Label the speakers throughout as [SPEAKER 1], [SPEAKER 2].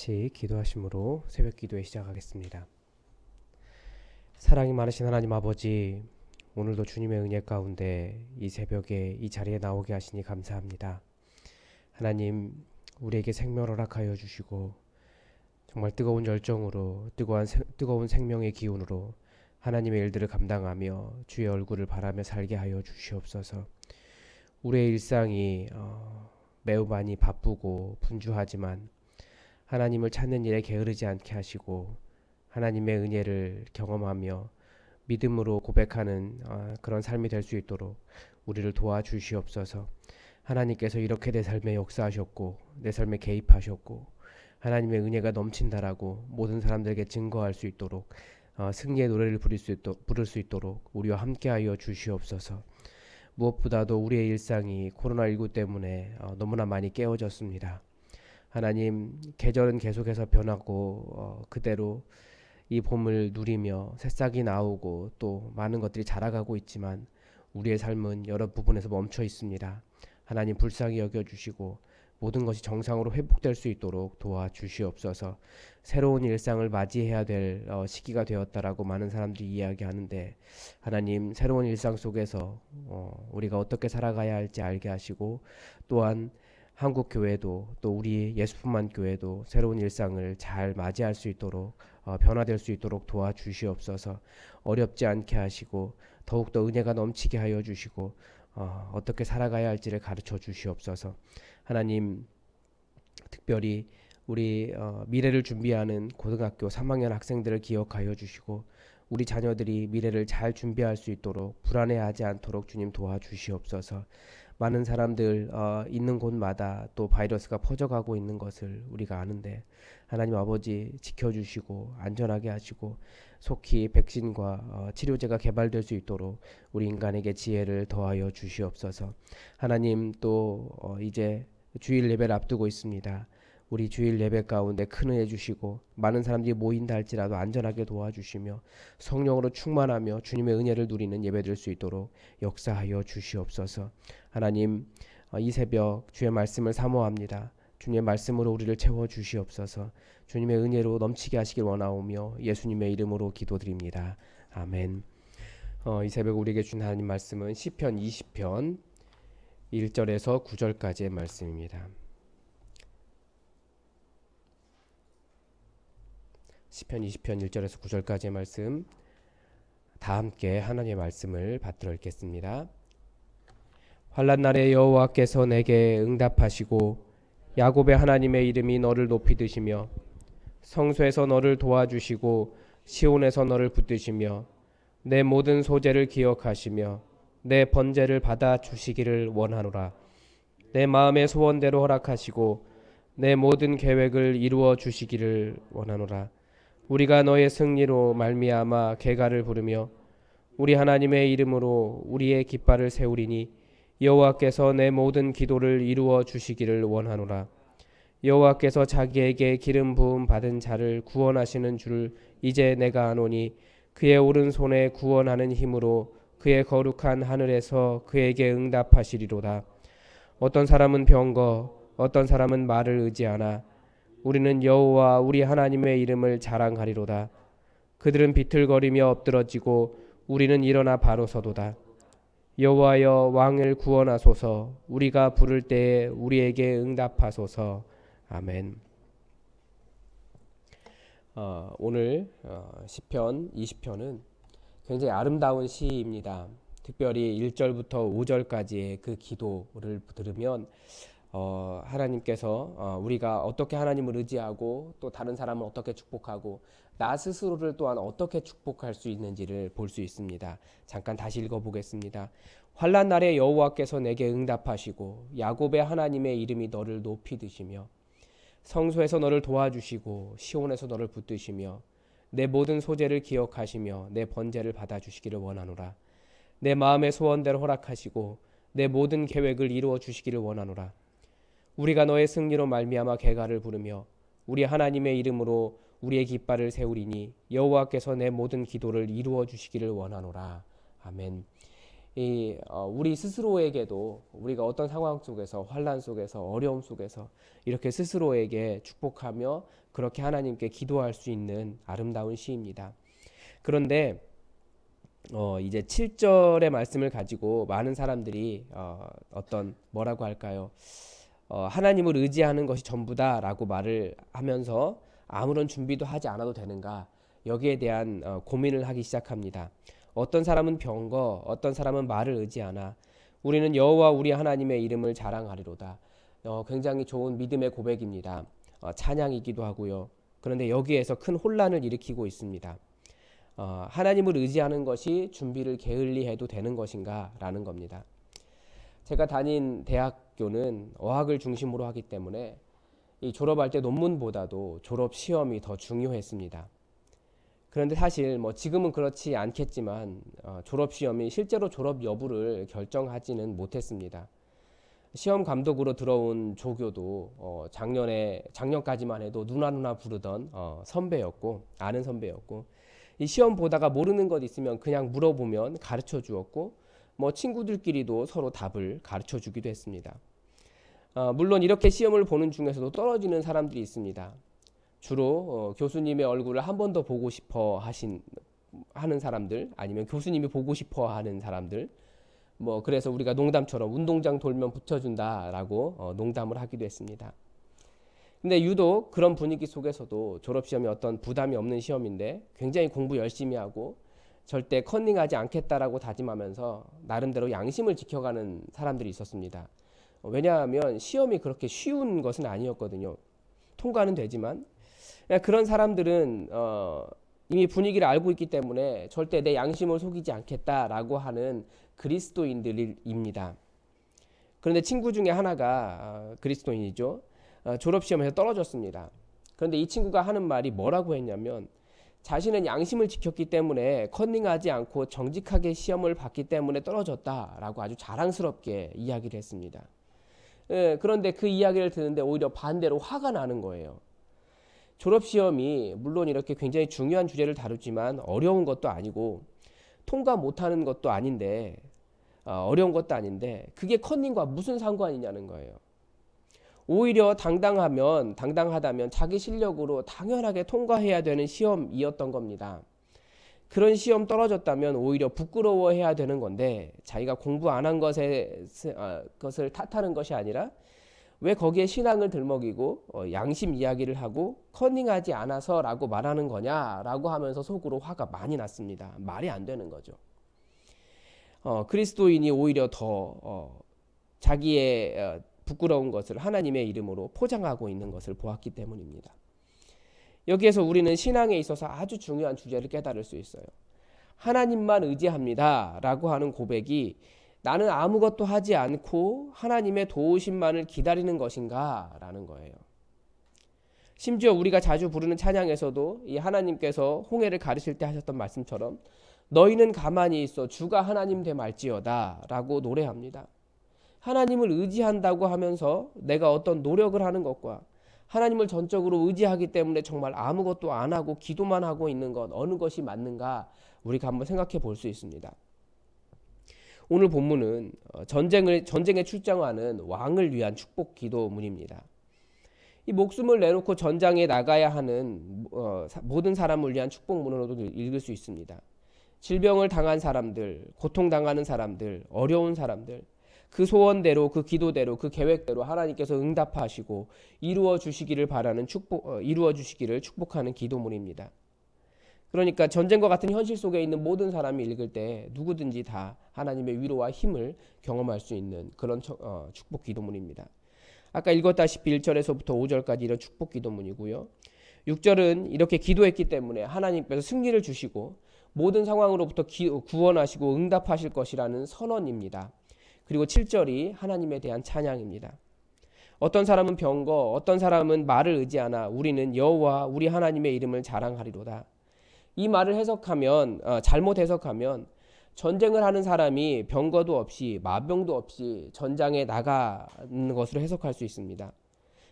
[SPEAKER 1] 같이 기도하심으로 새벽 기도에 시작하겠습니다. 사랑이 많으신 하나님 아버지, 오늘도 주님의 은혜 가운데 이 새벽에 이 자리에 나오게 하시니 감사합니다. 하나님, 우리에게 생명을 허락하여 주시고 정말 뜨거운 열정으로 뜨거운 생명의 기운으로 하나님의 일들을 감당하며 주의 얼굴을 바라며 살게 하여 주시옵소서. 우리의 일상이 매우 많이 바쁘고 분주하지만 하나님을 찾는 일에 게으르지 않게 하시고 하나님의 은혜를 경험하며 믿음으로 고백하는 그런 삶이 될 수 있도록 우리를 도와주시옵소서. 하나님께서 이렇게 내 삶에 역사하셨고 내 삶에 개입하셨고 하나님의 은혜가 넘친다라고 모든 사람들에게 증거할 수 있도록 승리의 노래를 부를 수 있도록 우리와 함께하여 주시옵소서. 무엇보다도 우리의 일상이 코로나19 때문에 너무나 많이 깨어졌습니다. 하나님, 계절은 계속해서 변하고 그대로 이 봄을 누리며 새싹이 나오고 또 많은 것들이 자라가고 있지만 우리의 삶은 여러 부분에서 멈춰 있습니다. 하나님, 불쌍히 여겨주시고 모든 것이 정상으로 회복될 수 있도록 도와주시옵소서. 새로운 일상을 맞이해야 될 시기가 되었다라고 많은 사람들이 이야기하는데 하나님, 새로운 일상 속에서 우리가 어떻게 살아가야 할지 알게 하시고 또한 한국 교회도 또 우리 예수뿐만 교회도 새로운 일상을 잘 맞이할 수 있도록 변화될 수 있도록 도와주시옵소서. 어렵지 않게 하시고 더욱더 은혜가 넘치게 하여 주시고 어떻게 살아가야 할지를 가르쳐 주시옵소서. 하나님, 특별히 우리 미래를 준비하는 고등학교 3학년 학생들을 기억하여 주시고 우리 자녀들이 미래를 잘 준비할 수 있도록 불안해하지 않도록 주님 도와주시옵소서. 많은 사람들 있는 곳마다 또 바이러스가 퍼져가고 있는 것을 우리가 아는데 하나님 아버지 지켜주시고 안전하게 하시고 속히 백신과 치료제가 개발될 수 있도록 우리 인간에게 지혜를 더하여 주시옵소서. 하나님, 또 이제 주일 예배를 앞두고 있습니다. 우리 주일 예배 가운데 큰 은혜 주시고 많은 사람들이 모인다 할지라도 안전하게 도와주시며 성령으로 충만하며 주님의 은혜를 누리는 예배 될 수 있도록 역사하여 주시옵소서. 하나님, 이 새벽 주의 말씀을 사모합니다. 주님의 말씀으로 우리를 채워 주시옵소서. 주님의 은혜로 넘치게 하시길 원하오며 예수님의 이름으로 기도드립니다. 아멘. 이 새벽 우리에게 준 하나님 말씀은 시편 20편 1절에서 9절까지의 말씀입니다. 시편 20편 1절에서 9절까지의 말씀, 다 함께 하나님의 말씀을 받들어 읽겠습니다. 환난 날에 여호와께서 내게 응답하시고 야곱의 하나님의 이름이 너를 높이 드시며 성소에서 너를 도와주시고 시온에서 너를 붙드시며 내 모든 소재를 기억하시며 내 번제를 받아 주시기를 원하노라. 내 마음의 소원대로 허락하시고 내 모든 계획을 이루어 주시기를 원하노라. 우리가 너의 승리로 말미암아 개가를 부르며 우리 하나님의 이름으로 우리의 깃발을 세우리니 여호와께서 내 모든 기도를 이루어 주시기를 원하노라. 여호와께서 자기에게 기름 부음 받은 자를 구원하시는 줄 이제 내가 아노니 그의 오른손에 구원하는 힘으로 그의 거룩한 하늘에서 그에게 응답하시리로다. 어떤 사람은 병거 어떤 사람은 말을 의지하나 우리는 여호와 우리 하나님의 이름을 자랑하리로다. 그들은 비틀거리며 엎드러지고 우리는 일어나 바로 서도다. 여호와여, 왕을 구원하소서. 우리가 부를 때에 우리에게 응답하소서. 아멘. 오늘 시편 20편은 굉장히 아름다운 시입니다. 특별히 1절부터 5절까지의 그 기도를 들으면 하나님께서 우리가 어떻게 하나님을 의지하고 또 다른 사람을 어떻게 축복하고 나 스스로를 또한 어떻게 축복할 수 있는지를 볼 수 있습니다. 잠깐 다시 읽어보겠습니다. 환난 날에 여호와께서 내게 응답하시고 야곱의 하나님의 이름이 너를 높이 드시며 성소에서 너를 도와주시고 시온에서 너를 붙드시며 내 모든 소재를 기억하시며 내 번제를 받아주시기를 원하노라. 내 마음의 소원대로 허락하시고 내 모든 계획을 이루어 주시기를 원하노라. 우리가 너의 승리로 말미암아 개가를 부르며 우리 하나님의 이름으로 우리의 깃발을 세우리니 여호와께서 내 모든 기도를 이루어 주시기를 원하노라. 아멘. 우리 스스로에게도 우리가 어떤 상황 속에서 환난 속에서 어려움 속에서 이렇게 스스로에게 축복하며 그렇게 하나님께 기도할 수 있는 아름다운 시입니다. 그런데 이제 7절의 말씀을 가지고 많은 사람들이 어떤 뭐라고 할까요? 하나님을 의지하는 것이 전부다라고 말을 하면서 아무런 준비도 하지 않아도 되는가? 여기에 대한 고민을 하기 시작합니다. 어떤 사람은 병거, 어떤 사람은 말을 의지하나 우리는 여호와 우리 하나님의 이름을 자랑하리로다. 굉장히 좋은 믿음의 고백입니다. 찬양이기도 하고요. 그런데 여기에서 큰 혼란을 일으키고 있습니다. 하나님을 의지하는 것이 준비를 게을리해도 되는 것인가 라는 겁니다. 제가 다닌 대학교는 어학을 중심으로 하기 때문에 이 졸업할 때 논문보다도 졸업 시험이 더 중요했습니다. 그런데 사실 지금은 그렇지 않겠지만 졸업 시험이 실제로 졸업 여부를 결정하지는 못했습니다. 시험 감독으로 들어온 조교도 작년까지만 해도 누나 부르던 선배였고 아는 선배였고 이 시험 보다가 모르는 것 있으면 그냥 물어보면 가르쳐 주었고 친구들끼리도 서로 답을 가르쳐 주기도 했습니다. 물론 이렇게 시험을 보는 중에서도 떨어지는 사람들이 있습니다. 주로 교수님의 얼굴을 한 번 더 보고 싶어 하는 사람들, 아니면 교수님이 보고 싶어 하는 사람들, 그래서 우리가 농담처럼 운동장 돌면 붙여준다라고 농담을 하기도 했습니다. 근데 유독 그런 분위기 속에서도 졸업시험이 어떤 부담이 없는 시험인데 굉장히 공부 열심히 하고 절대 컨닝하지 않겠다라고 다짐하면서 나름대로 양심을 지켜가는 사람들이 있었습니다. 왜냐하면 시험이 그렇게 쉬운 것은 아니었거든요. 통과는 되지만 그런 사람들은 이미 분위기를 알고 있기 때문에 절대 내 양심을 속이지 않겠다라고 하는 그리스도인들입니다. 그런데 친구 중에 하나가 그리스도인이죠. 졸업시험에서 떨어졌습니다. 그런데 이 친구가 하는 말이 뭐라고 했냐면 자신은 양심을 지켰기 때문에 컨닝하지 않고 정직하게 시험을 봤기 때문에 떨어졌다라고 아주 자랑스럽게 이야기를 했습니다. 그런데 그 이야기를 듣는데 오히려 반대로 화가 나는 거예요. 졸업시험이 물론 이렇게 굉장히 중요한 주제를 다루지만 어려운 것도 아니고 통과 못하는 것도 아닌데 어려운 것도 아닌데 그게 컨닝과 무슨 상관이냐는 거예요. 오히려 당당하다면 자기 실력으로 당연하게 통과해야 되는 시험이었던 겁니다. 그런 시험 떨어졌다면 오히려 부끄러워해야 되는 건데 자기가 공부 안 한 것을 탓하는 것이 아니라 왜 거기에 신앙을 들먹이고 양심 이야기를 하고 컨닝하지 않아서라고 말하는 거냐라고 하면서 속으로 화가 많이 났습니다. 말이 안 되는 거죠. 그리스도인이 오히려 더 자기의 부끄러운 것을 하나님의 이름으로 포장하고 있는 것을 보았기 때문입니다. 여기에서 우리는 신앙에 있어서 아주 중요한 주제를 깨달을 수 있어요. 하나님만 의지합니다 라고 하는 고백이 나는 아무것도 하지 않고 하나님의 도우심만을 기다리는 것인가 라는 거예요. 심지어 우리가 자주 부르는 찬양에서도 이 하나님께서 홍해를 가르칠 때 하셨던 말씀처럼 너희는 가만히 있어 주가 하나님 되 말지어다 라고 노래합니다. 하나님을 의지한다고 하면서 내가 어떤 노력을 하는 것과 하나님을 전적으로 의지하기 때문에 정말 아무것도 안 하고 기도만 하고 있는 것 어느 것이 맞는가 우리가 한번 생각해 볼 수 있습니다. 오늘 본문은 전쟁에 출장하는 왕을 위한 축복 기도문입니다. 이 목숨을 내놓고 전장에 나가야 하는 모든 사람을 위한 축복문으로도 읽을 수 있습니다. 질병을 당한 사람들, 고통당하는 사람들, 어려운 사람들 그 소원대로 그 기도대로 그 계획대로 하나님께서 응답하시고 이루어 주시기를 축복하는 기도문입니다. 그러니까 전쟁과 같은 현실 속에 있는 모든 사람이 읽을 때 누구든지 다 하나님의 위로와 힘을 경험할 수 있는 그런 축복 기도문입니다. 아까 읽었다시피 1절에서부터 5절까지 이런 축복 기도문이고요. 6절은 이렇게 기도했기 때문에 하나님께서 승리를 주시고 모든 상황으로부터 구원하시고 응답하실 것이라는 선언입니다. 그리고 7절이 하나님에 대한 찬양입니다. 어떤 사람은 병거, 어떤 사람은 말을 의지하나 우리는 여호와 우리 하나님의 이름을 자랑하리로다. 이 말을 잘못 해석하면 전쟁을 하는 사람이 병거도 없이 마병도 없이 전장에 나가는 것으로 해석할 수 있습니다.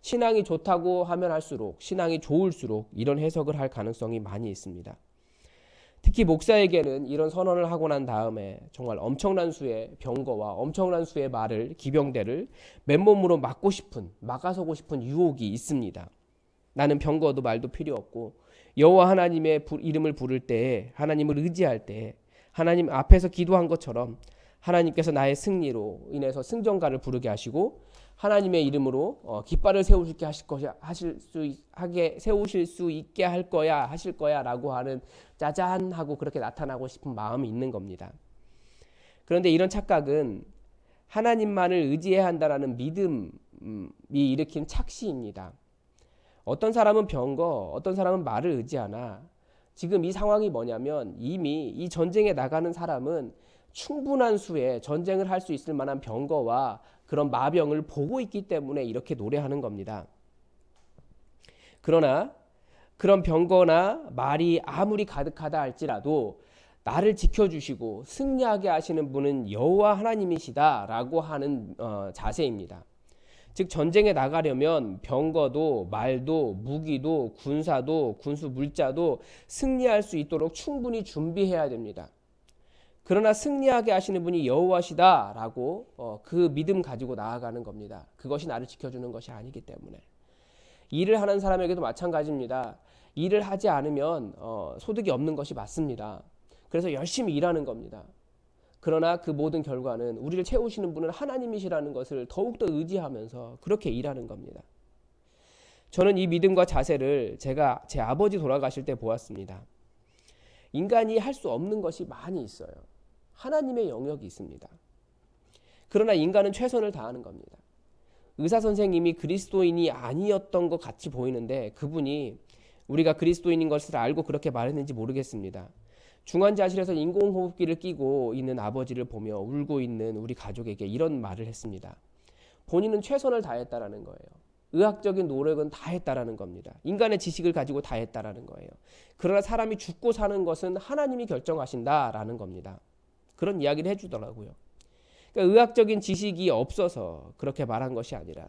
[SPEAKER 1] 신앙이 좋다고 하면 할수록 신앙이 좋을수록 이런 해석을 할 가능성이 많이 있습니다. 특히 목사에게는 이런 선언을 하고 난 다음에 정말 엄청난 수의 병거와 엄청난 수의 말을, 기병대를 맨몸으로 막아서고 싶은 유혹이 있습니다. 나는 병거도 말도 필요 없고 여호와 하나님의 이름을 부를 때에, 하나님을 의지할 때에 하나님 앞에서 기도한 것처럼 하나님께서 나의 승리로 인해서 승전가를 부르게 하시고 하나님의 이름으로 깃발을 세우실 수 있게 하실 거야라고 하는, 짜잔 하고 그렇게 나타나고 싶은 마음이 있는 겁니다. 그런데 이런 착각은 하나님만을 의지해야 한다라는 믿음이 일으킨 착시입니다. 어떤 사람은 병거, 어떤 사람은 말을 의지하나 지금 이 상황이 뭐냐면 이미 이 전쟁에 나가는 사람은 충분한 수의 전쟁을 할 수 있을 만한 병거와 그런 마병을 보고 있기 때문에 이렇게 노래하는 겁니다. 그러나 그런 병거나 말이 아무리 가득하다 할지라도 나를 지켜주시고 승리하게 하시는 분은 여호와 하나님이시다라고 하는 자세입니다. 즉 전쟁에 나가려면 병거도 말도 무기도 군사도 군수 물자도 승리할 수 있도록 충분히 준비해야 됩니다. 그러나 승리하게 하시는 분이 여호와시다라고 그 믿음 가지고 나아가는 겁니다. 그것이 나를 지켜주는 것이 아니기 때문에. 일을 하는 사람에게도 마찬가지입니다. 일을 하지 않으면 소득이 없는 것이 맞습니다. 그래서 열심히 일하는 겁니다. 그러나 그 모든 결과는 우리를 채우시는 분은 하나님이시라는 것을 더욱더 의지하면서 그렇게 일하는 겁니다. 저는 이 믿음과 자세를 제가 제 아버지 돌아가실 때 보았습니다. 인간이 할 수 없는 것이 많이 있어요. 하나님의 영역이 있습니다. 그러나 인간은 최선을 다하는 겁니다. 의사 선생님이 그리스도인이 아니었던 것 같이 보이는데 그분이 우리가 그리스도인인 것을 알고 그렇게 말했는지 모르겠습니다. 중환자실에서 인공호흡기를 끼고 있는 아버지를 보며 울고 있는 우리 가족에게 이런 말을 했습니다. 본인은 최선을 다했다라는 거예요. 의학적인 노력은 다했다라는 겁니다. 인간의 지식을 가지고 다했다라는 거예요. 그러나 사람이 죽고 사는 것은 하나님이 결정하신다라는 겁니다. 그런 이야기를 해주더라고요. 그러니까 의학적인 지식이 없어서 그렇게 말한 것이 아니라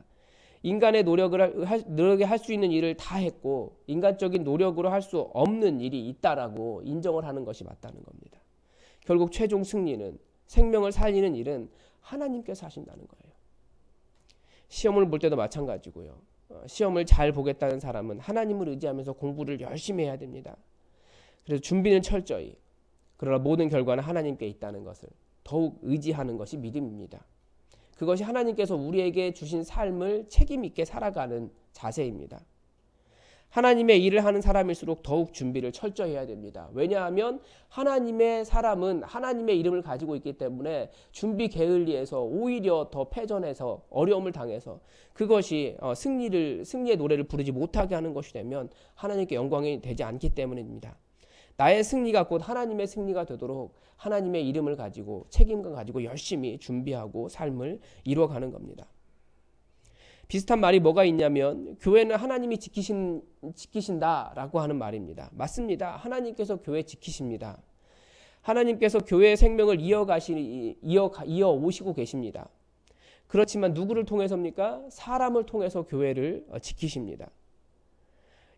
[SPEAKER 1] 인간의 노력에 할 수 있는 일을 다 했고 인간적인 노력으로 할 수 없는 일이 있다라고 인정을 하는 것이 맞다는 겁니다. 결국 최종 승리는, 생명을 살리는 일은 하나님께서 하신다는 거예요. 시험을 볼 때도 마찬가지고요. 시험을 잘 보겠다는 사람은 하나님을 의지하면서 공부를 열심히 해야 됩니다. 그래서 준비는 철저히, 그러나 모든 결과는 하나님께 있다는 것을 더욱 의지하는 것이 믿음입니다. 그것이 하나님께서 우리에게 주신 삶을 책임 있게 살아가는 자세입니다. 하나님의 일을 하는 사람일수록 더욱 준비를 철저히 해야 됩니다. 왜냐하면 하나님의 사람은 하나님의 이름을 가지고 있기 때문에 준비 게을리해서 오히려 더 패전해서 어려움을 당해서 그것이 승리의 노래를 부르지 못하게 하는 것이 되면 하나님께 영광이 되지 않기 때문입니다. 나의 승리가 곧 하나님의 승리가 되도록 하나님의 이름을 가지고 책임감 가지고 열심히 준비하고 삶을 이루어가는 겁니다. 비슷한 말이 뭐가 있냐면 교회는 하나님이 지키신다라고 하는 말입니다. 맞습니다. 하나님께서 교회 지키십니다. 하나님께서 교회의 생명을 이어 오시고 계십니다. 그렇지만 누구를 통해서입니까? 사람을 통해서 교회를 지키십니다.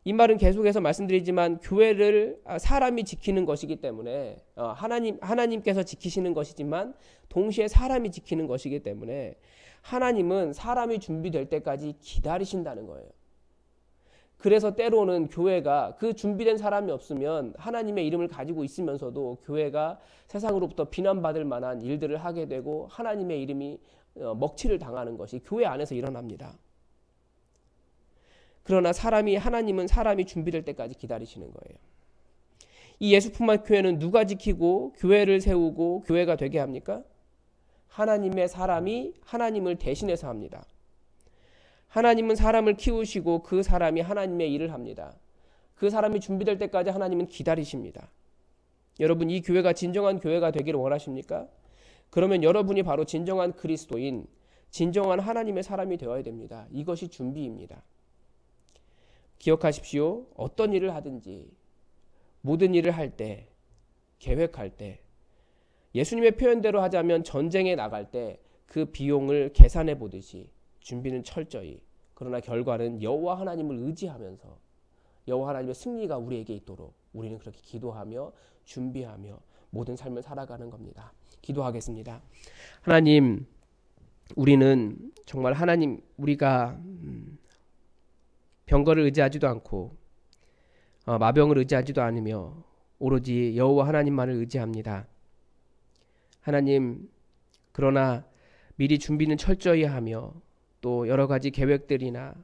[SPEAKER 1] 이 말은 계속해서 말씀드리지만 교회를 사람이 지키는 것이기 때문에 하나님께서 지키시는 것이지만 동시에 사람이 지키는 것이기 때문에 하나님은 사람이 준비될 때까지 기다리신다는 거예요. 그래서 때로는 교회가 그 준비된 사람이 없으면 하나님의 이름을 가지고 있으면서도 교회가 세상으로부터 비난받을 만한 일들을 하게 되고 하나님의 이름이 먹칠을 당하는 것이 교회 안에서 일어납니다. 그러나 하나님은 사람이 준비될 때까지 기다리시는 거예요. 이 예수품만 교회는 누가 지키고 교회를 세우고 교회가 되게 합니까? 하나님의 사람이 하나님을 대신해서 합니다. 하나님은 사람을 키우시고 그 사람이 하나님의 일을 합니다. 그 사람이 준비될 때까지 하나님은 기다리십니다. 여러분, 이 교회가 진정한 교회가 되기를 원하십니까? 그러면 여러분이 바로 진정한 그리스도인, 진정한 하나님의 사람이 되어야 됩니다. 이것이 준비입니다. 기억하십시오. 어떤 일을 하든지 모든 일을 할 때, 계획할 때, 예수님의 표현대로 하자면 전쟁에 나갈 때 그 비용을 계산해 보듯이 준비는 철저히, 그러나 결과는 여호와 하나님을 의지하면서 여호와 하나님의 승리가 우리에게 있도록 우리는 그렇게 기도하며 준비하며 모든 삶을 살아가는 겁니다. 기도하겠습니다. 하나님, 우리는 정말 하나님, 우리가 병거를 의지하지도 않고 마병을 의지하지도 않으며 오로지 여호와 하나님만을 의지합니다. 하나님, 그러나 미리 준비는 철저히 하며 또 여러 가지 계획들이나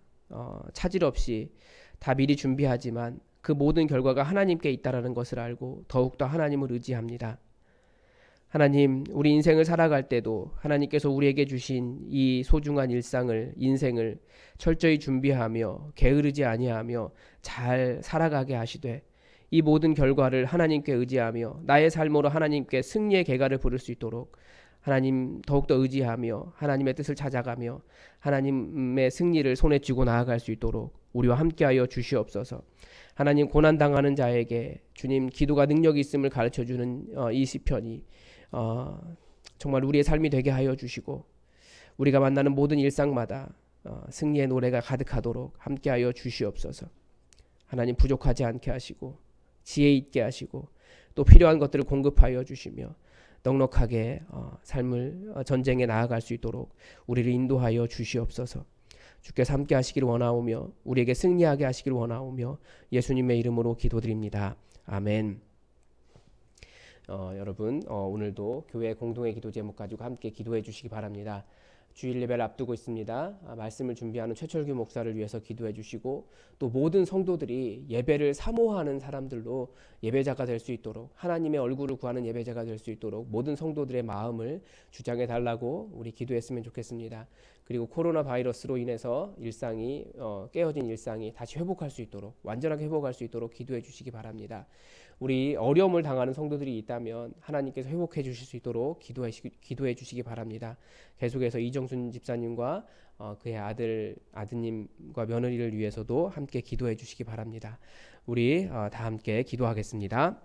[SPEAKER 1] 차질 없이 다 미리 준비하지만 그 모든 결과가 하나님께 있다라는 것을 알고 더욱더 하나님을 의지합니다. 하나님, 우리 인생을 살아갈 때도 하나님께서 우리에게 주신 이 소중한 인생을 철저히 준비하며 게으르지 아니하며 잘 살아가게 하시되 이 모든 결과를 하나님께 의지하며 나의 삶으로 하나님께 승리의 계가를 부를 수 있도록 하나님 더욱더 의지하며 하나님의 뜻을 찾아가며 하나님의 승리를 손에 쥐고 나아갈 수 있도록 우리와 함께하여 주시옵소서. 하나님, 고난당하는 자에게 주님 기도가 능력이 있음을 가르쳐주는 이 시편이 정말 우리의 삶이 되게 하여 주시고 우리가 만나는 모든 일상마다 승리의 노래가 가득하도록 함께하여 주시옵소서. 하나님, 부족하지 않게 하시고 지혜 있게 하시고 또 필요한 것들을 공급하여 주시며 넉넉하게 삶을 전쟁에 나아갈 수 있도록 우리를 인도하여 주시옵소서. 주께서 함께 하시기를 원하오며 우리에게 승리하게 하시기를 원하오며 예수님의 이름으로 기도드립니다. 아멘. 여러분, 오늘도 교회 공동의 기도 제목 가지고 함께 기도해 주시기 바랍니다. 주일 예배를 앞두고 있습니다. 말씀을 준비하는 최철규 목사를 위해서 기도해 주시고 또 모든 성도들이 예배를 사모하는 사람들로 예배자가 될 수 있도록 하나님의 얼굴을 구하는 예배자가 될 수 있도록 모든 성도들의 마음을 주장해 달라고 우리 기도했으면 좋겠습니다. 그리고 코로나 바이러스로 인해서 일상이 깨어진 일상이 다시 회복할 수 있도록 완전하게 회복할 수 있도록 기도해 주시기 바랍니다. 우리 어려움을 당하는 성도들이 있다면 하나님께서 회복해 주실 수 있도록 기도해 주시기 바랍니다. 계속해서 이정순 집사님과 그의 아드님과 며느리를 위해서도 함께 기도해 주시기 바랍니다. 우리 다 함께 기도하겠습니다.